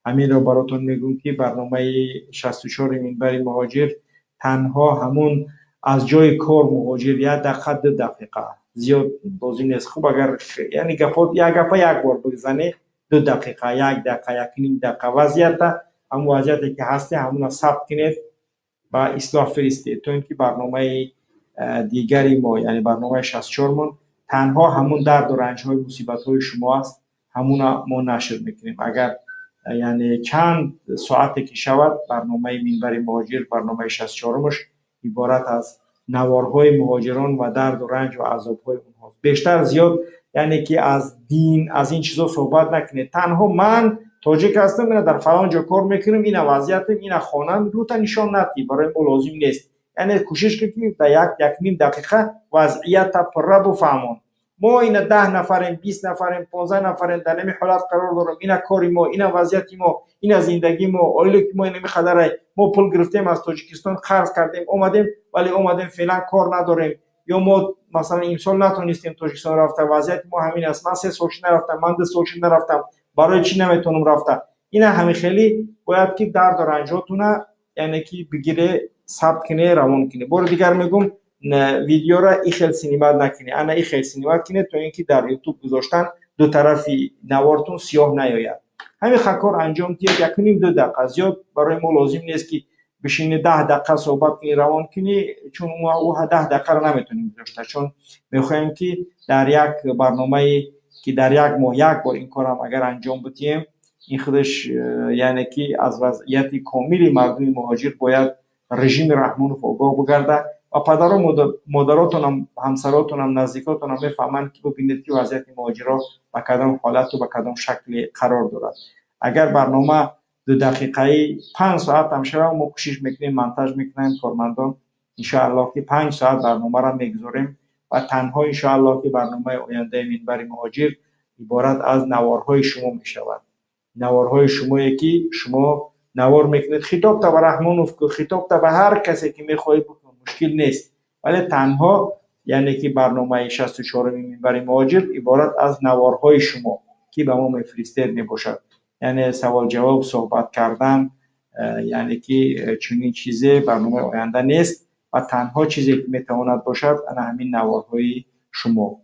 همین رو براتون میگم که برنامه 64 منبر مهاجر تنها همون از جای کار مهاجر 1 دقیقه 2 دقیقه زیاد بازی نیست. خوب اگر یعنی یک بار بزنه 2 دقیقه 1 دقیقه 1 دقیقه وضعیت هم وضعیتی که هستی همون ثبت کنید و اصلاح فرستید تو اینکه برنامه دیگری ما یعنی برنامه 64 من تنها همون درد و رنج های مصیبت های شما است، همون ما نشر میکنیم. اگر یعنی چند ساعتی که شود برنامه منبر مهاجر برنامه 64 مش عبارت از نوارهای مهاجران و درد و رنج و عذابهای اونها بیشتر زیاد یعنی که از دین از این چیزا صحبت نکنید. تنها من تاجیک هستم، من در فلان جا کار میکنم، این وضعیتم، این خانم رو تا نشان ندی برای ما لازم نیست. یعنی کوشش کنید در یک نیم دقیقه وضعیت پر بفهمون. ما این 10 نفریم 20 نفریم 15 نفریم در نمی حالت قرار دارم، این کاری ما، این وضعیت ما، این زندگی ما، آیله که ما نمی خدره، ما پول گرفتیم از تاجیکستان قرض کردیم اومدیم ولی اومدیم فعلا کار نداریم، یا ما مثلا امسال نتونستیم تاجیکستان رفته وضعیت ما همین است، من 3 سال نرفتم، من 2 سال نرفتم، برای چی نمیتونم رفته. این همین خیلی باید که درد و رنجاتونه یعنی که بگیره ثبت کنه روان کنه. بار دیگر میگم ویدیو را ای خیل سینما نکنه، انا ای خیل سینما کنه تا اینکه در یوتیوب گذاشتن دو طرفی نوارتون سیاه نیاید. همین خکار انجام دید 1.5-2 دقیقه زیاد برای ما لازم نیست که بشینی 10 دقیقه صحبت کنی روان کنی، چون او 10 دقیقه رو نمیتونیم گذاشته، چون میخوایم که در یک برنامه که در یک ماه یک بار این کارم اگر انجام بدیم این خودش یعنی که از وضعیت کاملی مردم مهاجر باید رژیم رحمانوف آگاه بگرده و پدر و مادراتون هم همسراتون هم نزدیکاتون هم بفهمند که ببینید که وضعیت مهاجرها به کدام حالت و به کدام شکل قرار دارد. اگر برنامه 2 دقیقه 5 ساعت هم شود ما کوشش میکنیم مونتاژ میکنیم کارمندان ان شاء الله که 5 ساعت برنامه را میگذاریم و تنها ان شاء الله که برنامه آینده منبر مهاجر عبارت از نوارهای شما میشود. نوارهای شما یکی شما نوار میکنید خطاب تا به رحمانوف، خطاب تا به هر کسی که میخواهید بکنید مشکل نیست، ولی تنها یعنی که برنامه 64 منبر مهاجر عبارت از نوارهای شما که به ما میفرستید میباشد. یعنی سوال جواب صحبت کردن یعنی که چنین چیزی برنامه آینده نیست و تنها چیزی که میتواند باشد همین نوارهای شما.